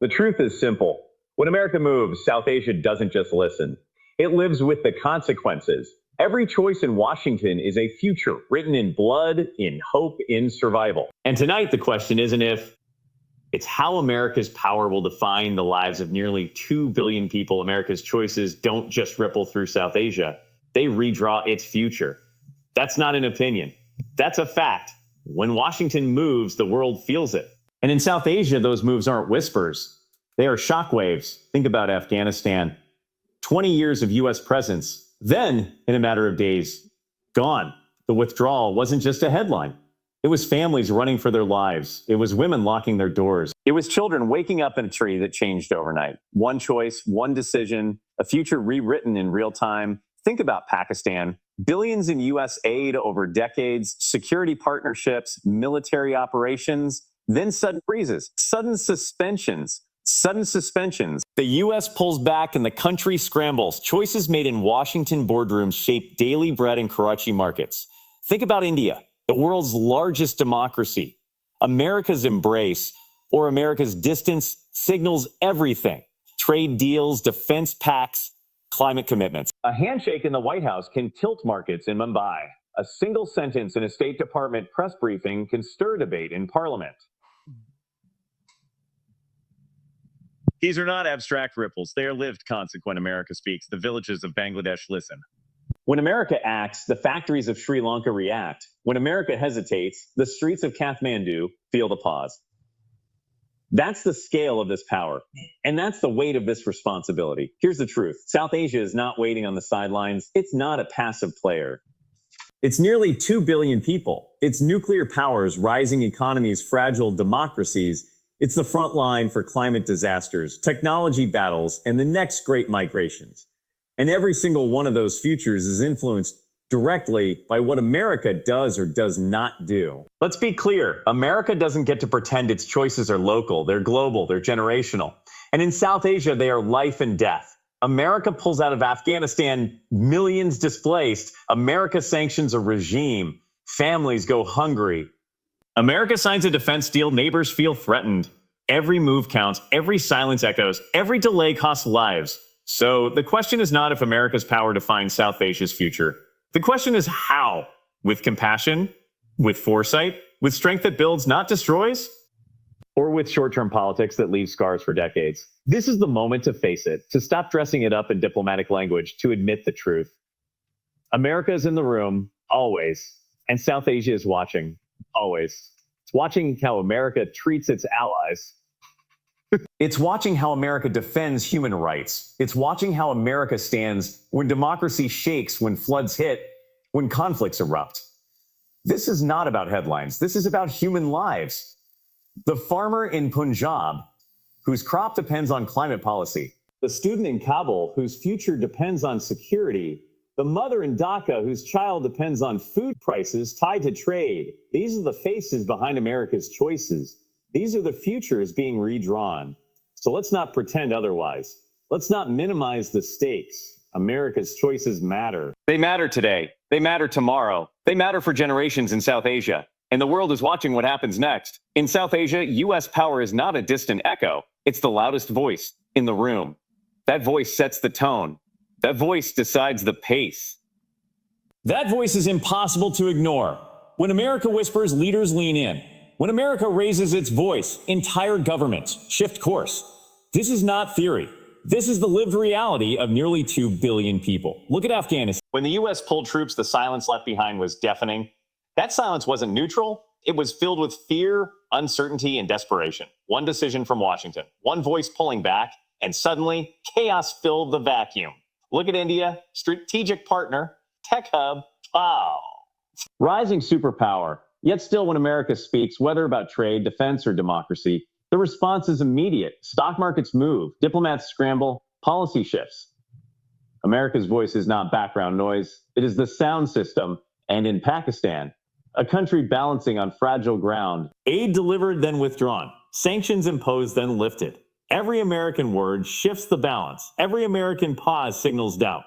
The truth is simple. When America moves, South Asia doesn't just listen. It lives with the consequences. Every choice in Washington is a future written in blood, in hope, in survival. And tonight, the question isn't if, it's how America's power will define the lives of nearly 2 billion people. America's choices don't just ripple through South Asia. They redraw its future. That's not an opinion. That's a fact. When Washington moves, the world feels it. And in South Asia, those moves aren't whispers. They are shockwaves. Think about Afghanistan. 20 years of U.S. presence. Then, in a matter of days, gone. The withdrawal wasn't just a headline. It was families running for their lives. It was women locking their doors. It was children waking up in a tree that changed overnight. One choice, one decision, a future rewritten in real time. Think about Pakistan. Billions in U.S. aid over decades, security partnerships, military operations, then sudden freezes, sudden suspensions. The U.S. pulls back and the country scrambles. Choices made in Washington boardrooms shape daily bread in Karachi markets. Think about India, the world's largest democracy. America's embrace or America's distance signals everything. Trade deals, defense pacts, climate commitments. A handshake in the White House can tilt markets in Mumbai. A single sentence in a State Department press briefing can stir debate in Parliament. These are not abstract ripples. They are lived. Consequent America speaks. The villages of Bangladesh listen. When America acts, the factories of Sri Lanka react. When America hesitates, the streets of Kathmandu feel the pause. That's the scale of this power. And that's the weight of this responsibility. Here's the truth. South Asia is not waiting on the sidelines. It's not a passive player. It's nearly 2 billion people. It's nuclear powers, rising economies, fragile democracies. It's the front line for climate disasters, technology battles, and the next great migrations. And every single one of those futures is influenced directly by what America does or does not do. Let's be clear. America doesn't get to pretend its choices are local. They're global. They're generational. And in South Asia, they are life and death. America pulls out of Afghanistan, millions displaced. America sanctions a regime. Families go hungry. America signs a defense deal, neighbors feel threatened. Every move counts, every silence echoes, every delay costs lives. So the question is not if America's power defines South Asia's future. The question is how? With compassion? With foresight? With strength that builds, not destroys? Or with short-term politics that leave scars for decades? This is the moment to face it, to stop dressing it up in diplomatic language, to admit the truth. America is in the room, always, and South Asia is watching. Always. It's watching how America treats its allies. It's watching how America defends human rights. It's watching how America stands when democracy shakes, when floods hit, when conflicts erupt. This is not about headlines. This is about human lives. The farmer in Punjab, whose crop depends on climate policy. The student in Kabul, whose future depends on security. The mother in Dhaka, whose child depends on food prices tied to trade. These are the faces behind America's choices. These are the futures being redrawn. So let's not pretend otherwise. Let's not minimize the stakes. America's choices matter. They matter today. They matter tomorrow. They matter for generations in South Asia. And the world is watching what happens next. In South Asia, U.S. power is not a distant echo. It's the loudest voice in the room. That voice sets the tone. That voice decides the pace. That voice is impossible to ignore. When America whispers, leaders lean in. When America raises its voice, entire governments shift course. This is not theory. This is the lived reality of nearly 2 billion people. Look at Afghanistan. When the U.S. pulled troops, the silence left behind was deafening. That silence wasn't neutral. It was filled with fear, uncertainty, and desperation. One decision from Washington, one voice pulling back, and suddenly chaos filled the vacuum. Look at India, strategic partner, tech hub, wow. Rising superpower, yet still when America speaks, whether about trade, defense, or democracy, the response is immediate. Stock markets move, diplomats scramble, policy shifts. America's voice is not background noise. It is the sound system. And in Pakistan, a country balancing on fragile ground, aid delivered, then withdrawn, sanctions imposed, then lifted. Every American word shifts the balance. Every American pause signals doubt.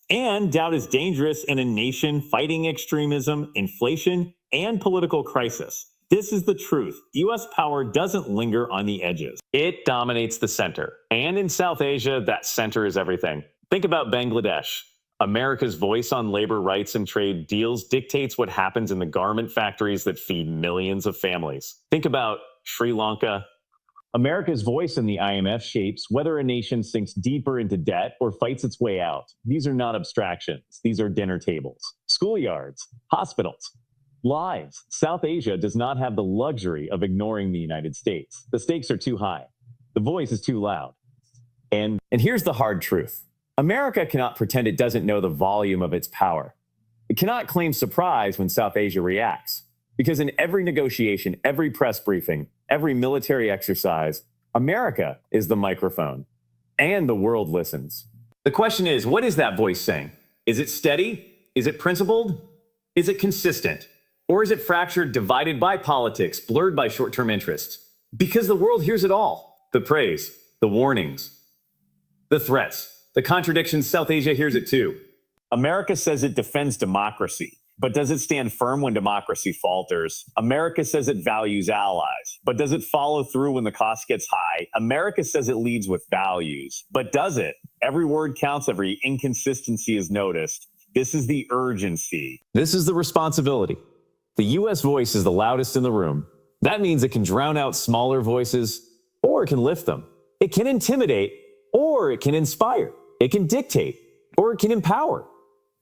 And doubt is dangerous in a nation fighting extremism, inflation, and political crisis. This is the truth. U.S. power doesn't linger on the edges. It dominates the center. And in South Asia, that center is everything. Think about Bangladesh. America's voice on labor rights and trade deals dictates what happens in the garment factories that feed millions of families. Think about Sri Lanka. America's voice in the IMF shapes whether a nation sinks deeper into debt or fights its way out. These are not abstractions. These are dinner tables, schoolyards, hospitals, lives. South Asia does not have the luxury of ignoring the United States. The stakes are too high. The voice is too loud. And here's the hard truth. America cannot pretend it doesn't know the volume of its power. It cannot claim surprise when South Asia reacts. Because in every negotiation, every press briefing, every military exercise, America is the microphone. And the world listens. The question is, what is that voice saying? Is it steady? Is it principled? Is it consistent? Or is it fractured, divided by politics, blurred by short-term interests? Because the world hears it all. The praise, the warnings, the threats, the contradictions. South Asia hears it too. America says it defends democracy. But does it stand firm when democracy falters? America says it values allies, but does it follow through when the cost gets high? America says it leads with values, but does it? Every word counts, every inconsistency is noticed. This is the urgency. This is the responsibility. The U.S. voice is the loudest in the room. That means it can drown out smaller voices, or it can lift them. It can intimidate, or it can inspire. It can dictate, or it can empower.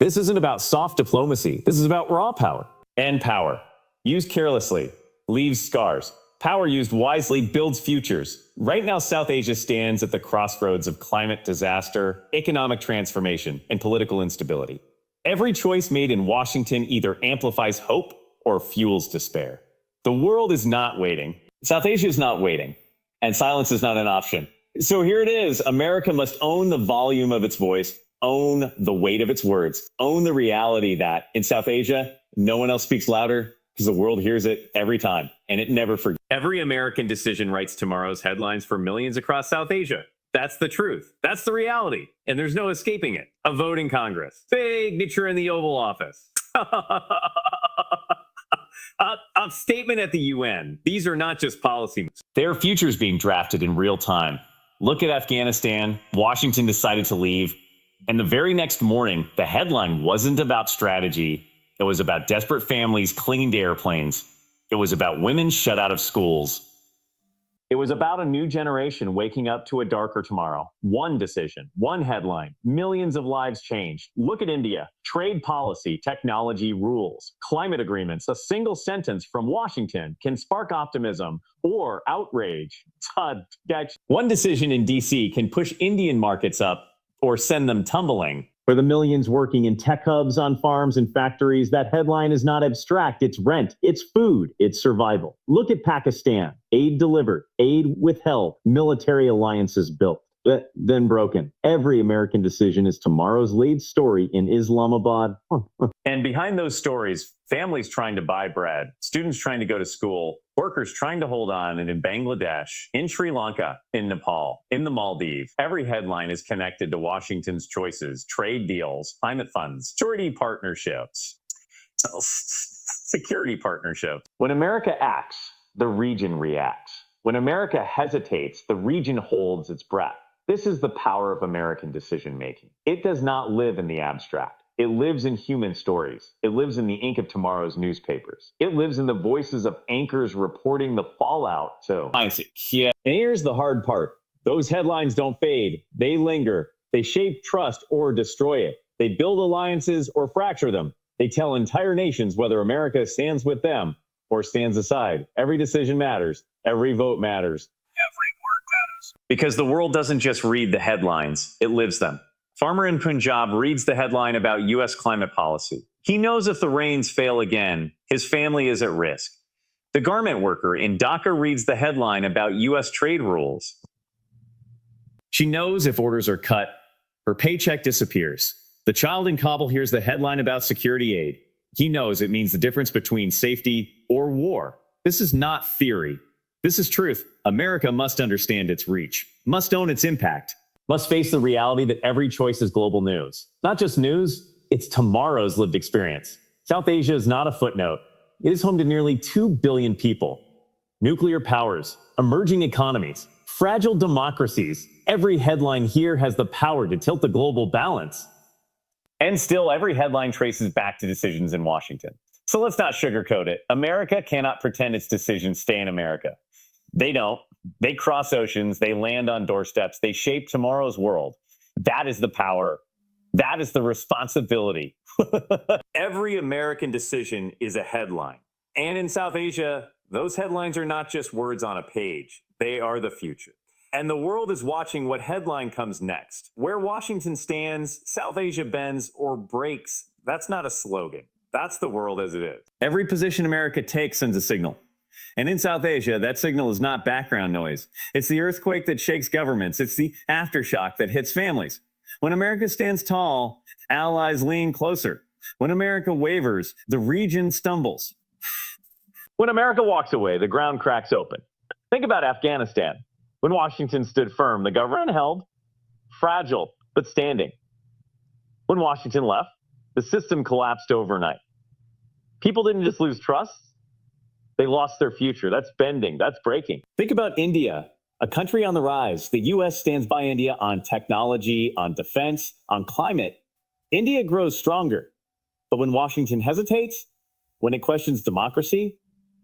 This isn't about soft diplomacy. This is about raw power. And power, used carelessly, leaves scars. Power used wisely builds futures. Right now, South Asia stands at the crossroads of climate disaster, economic transformation, and political instability. Every choice made in Washington either amplifies hope or fuels despair. The world is not waiting. South Asia is not waiting. And silence is not an option. So here it is. America must own the volume of its voice, own the weight of its words, own the reality that in South Asia, no one else speaks louder because the world hears it every time, and it never forgets. Every American decision writes tomorrow's headlines for millions across South Asia. That's the truth. That's the reality, and there's no escaping it. A vote in Congress, signature in the Oval Office, a statement at the UN. These are not just policy moves. They are futures being drafted in real time. Look at Afghanistan. Washington decided to leave. And the very next morning, the headline wasn't about strategy. It was about desperate families clinging to airplanes. It was about women shut out of schools. It was about a new generation waking up to a darker tomorrow. One decision, one headline, millions of lives changed. Look at India. Trade policy, technology, rules, climate agreements. A single sentence from Washington can spark optimism or outrage. One decision in D.C. can push Indian markets up or send them tumbling. For the millions working in tech hubs, on farms and factories, that headline is not abstract. It's rent, it's food, it's survival. Look at Pakistan. Aid delivered, aid withheld, military alliances built, then broken. Every American decision is tomorrow's lead story in Islamabad. And behind those stories, families trying to buy bread, students trying to go to school, workers trying to hold on, and in Bangladesh, in Sri Lanka, in Nepal, in the Maldives, every headline is connected to Washington's choices, trade deals, climate funds, security partnerships. When America acts, the region reacts. When America hesitates, the region holds its breath. This is the power of American decision-making. It does not live in the abstract. It lives in human stories. It lives in the ink of tomorrow's newspapers. It lives in the voices of anchors reporting the fallout. So, yeah. And here's the hard part. Those headlines don't fade. They linger. They shape trust or destroy it. They build alliances or fracture them. They tell entire nations whether America stands with them or stands aside. Every decision matters. Every vote matters. Every word matters. Because the world doesn't just read the headlines. It lives them. Farmer in Punjab reads the headline about U.S. climate policy. He knows if the rains fail again, his family is at risk. The garment worker in Dhaka reads the headline about U.S. trade rules. She knows if orders are cut, her paycheck disappears. The child in Kabul hears the headline about security aid. He knows it means the difference between safety or war. This is not theory. This is truth. America must understand its reach, must own its impact, must face the reality that every choice is global news. Not just news, it's tomorrow's lived experience. South Asia is not a footnote. It is home to nearly 2 billion people. Nuclear powers, emerging economies, fragile democracies. Every headline here has the power to tilt the global balance. And still, every headline traces back to decisions in Washington. So let's not sugarcoat it. America cannot pretend its decisions stay in America. They don't. They cross oceans. They land on doorsteps. They shape tomorrow's world. That is the power. That is the responsibility. Every American decision is a headline. And in South Asia, those headlines are not just words on a page. They are the future. And the world is watching what headline comes next. Where Washington stands, South Asia bends or breaks. That's not a slogan. That's the world as it is. Every position America takes sends a signal. And in South Asia, that signal is not background noise. It's the earthquake that shakes governments. It's the aftershock that hits families. When America stands tall, allies lean closer. When America wavers, the region stumbles. When America walks away, the ground cracks open. Think about Afghanistan. When Washington stood firm, the government held, fragile, but standing. When Washington left, the system collapsed overnight. People didn't just lose trust, they lost their future. That's bending, that's breaking. Think about India, a country on the rise. The US stands by India on technology, on defense, on climate. India grows stronger. But when Washington hesitates, when it questions democracy,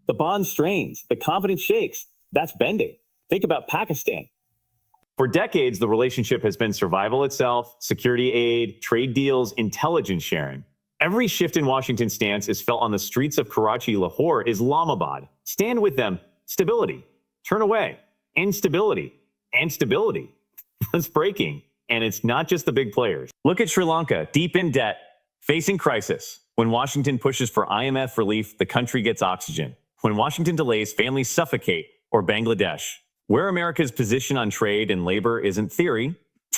the bond strains, the confidence shakes. That's bending. Think about Pakistan. For decades, the relationship has been survival itself, security aid, trade deals, intelligence sharing. Every shift in Washington's stance is felt on the streets of Karachi, Lahore, Islamabad. Stand with them. Stability. Turn away. Instability. And stability. That's breaking. And it's not just the big players. Look at Sri Lanka, deep in debt, facing crisis. When Washington pushes for IMF relief, the country gets oxygen. When Washington delays, families suffocate. Or Bangladesh, where America's position on trade and labor isn't theory.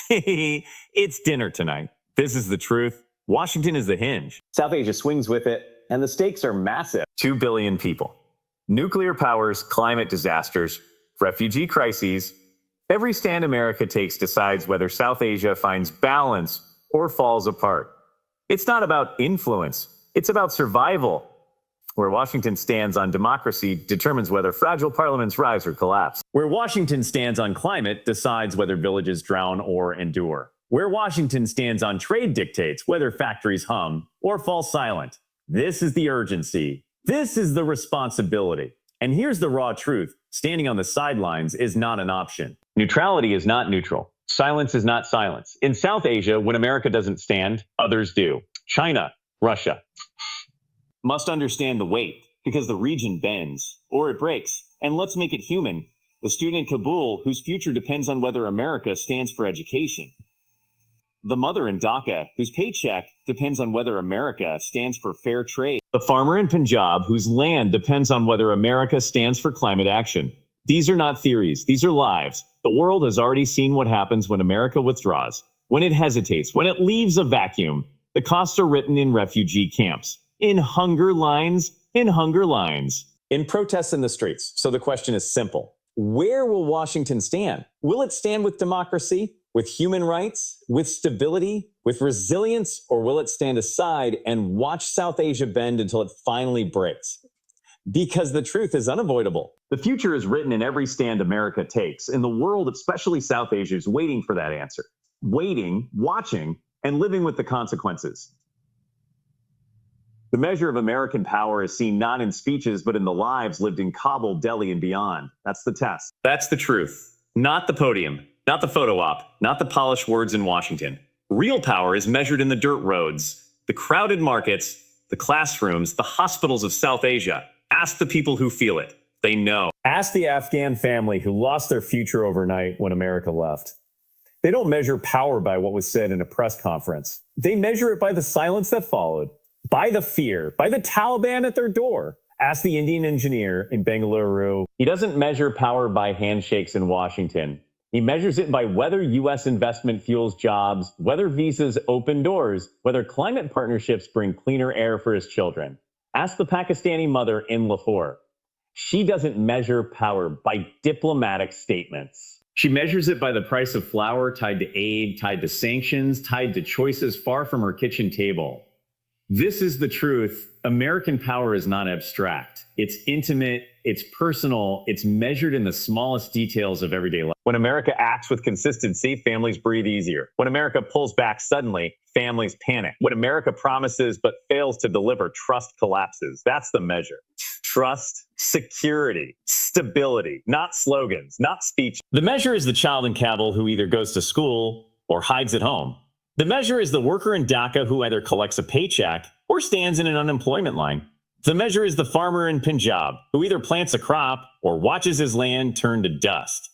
It's dinner tonight. This is the truth. Washington is the hinge. South Asia swings with it, and the stakes are massive. 2 billion people. Nuclear powers, climate disasters, refugee crises. Every stand America takes decides whether South Asia finds balance or falls apart. It's not about influence. It's about survival. Where Washington stands on democracy determines whether fragile parliaments rise or collapse. Where Washington stands on climate decides whether villages drown or endure. Where Washington stands on trade dictates whether factories hum or fall silent. This is the urgency. This is the responsibility. And here's the raw truth. Standing on the sidelines is not an option. Neutrality is not neutral. Silence is not silence. In South Asia, when America doesn't stand, others do. China, Russia. Must understand the weight, because the region bends, or it breaks. And let's make it human. The student in Kabul, whose future depends on whether America stands for education. The mother in Dhaka, whose paycheck depends on whether America stands for fair trade. The farmer in Punjab, whose land depends on whether America stands for climate action. These are not theories, these are lives. The world has already seen what happens when America withdraws, when it hesitates, when it leaves a vacuum. The costs are written in refugee camps. In hunger lines, in protests in the streets. So the question is simple. Where will Washington stand? Will it stand with democracy, with human rights, with stability, with resilience, or will it stand aside and watch South Asia bend until it finally breaks? Because the truth is unavoidable. The future is written in every stand America takes, and the world, especially South Asia, is waiting for that answer. Waiting, watching, and living with the consequences. The measure of American power is seen not in speeches, but in the lives lived in Kabul, Delhi, and beyond. That's the test. That's the truth. Not the podium, not the photo op, not the polished words in Washington. Real power is measured in the dirt roads, the crowded markets, the classrooms, the hospitals of South Asia. Ask the people who feel it. They know. Ask the Afghan family who lost their future overnight when America left. They don't measure power by what was said in a press conference. They measure it by the silence that followed. By the fear, by the Taliban at their door. Ask the Indian engineer in Bengaluru. He doesn't measure power by handshakes in Washington. He measures it by whether U.S. investment fuels jobs, whether visas open doors, whether climate partnerships bring cleaner air for his children. Ask the Pakistani mother in Lahore. She doesn't measure power by diplomatic statements. She measures it by the price of flour tied to aid, tied to sanctions, tied to choices far from her kitchen table. This is the truth. American power is not abstract. It's intimate, it's personal, it's measured in the smallest details of everyday life. When America acts with consistency, families breathe easier. When America pulls back suddenly, families panic. When America promises but fails to deliver, trust collapses. That's the measure. Trust, security, stability, not slogans, not speech. The measure is the child in Kabul who either goes to school or hides at home. The measure is the worker in Dhaka who either collects a paycheck or stands in an unemployment line. The measure is the farmer in Punjab who either plants a crop or watches his land turn to dust.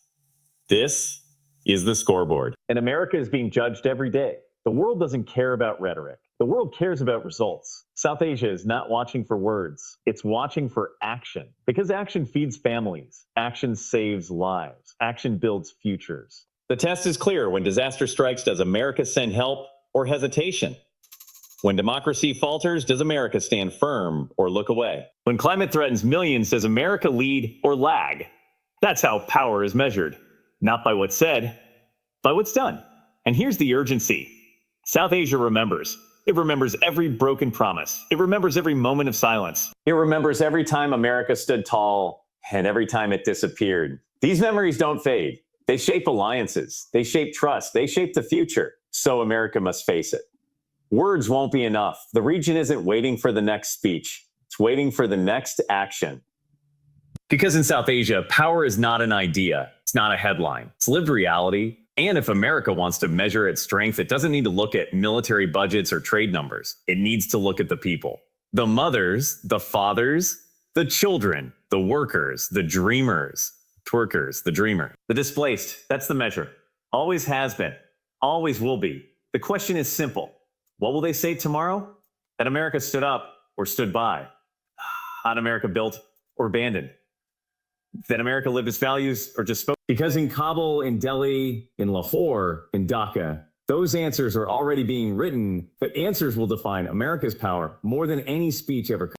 This is the scoreboard. And America is being judged every day. The world doesn't care about rhetoric. The world cares about results. South Asia is not watching for words. It's watching for action. Because action feeds families. Action saves lives. Action builds futures. The test is clear. When disaster strikes, does America send help or hesitation? When democracy falters, does America stand firm or look away? When climate threatens millions, does America lead or lag? That's how power is measured. Not by what's said, by what's done. And here's the urgency. South Asia remembers. It remembers every broken promise. It remembers every moment of silence. It remembers every time America stood tall and every time it disappeared. These memories don't fade. They shape alliances. They shape trust. They shape the future. So America must face it. Words won't be enough. The region isn't waiting for the next speech. It's waiting for the next action. Because in South Asia, power is not an idea. It's not a headline. It's lived reality. And if America wants to measure its strength, it doesn't need to look at military budgets or trade numbers. It needs to look at the people. The mothers, the fathers, the children, the workers, the dreamers, twerkers, the dreamer. The displaced, that's the measure. Always has been. Always will be. The question is simple. What will they say tomorrow? That America stood up or stood by? That America built or abandoned? That America lived its values or just spoke? Because in Kabul, in Delhi, in Lahore, in Dhaka, those answers are already being written, but answers will define America's power more than any speech ever could.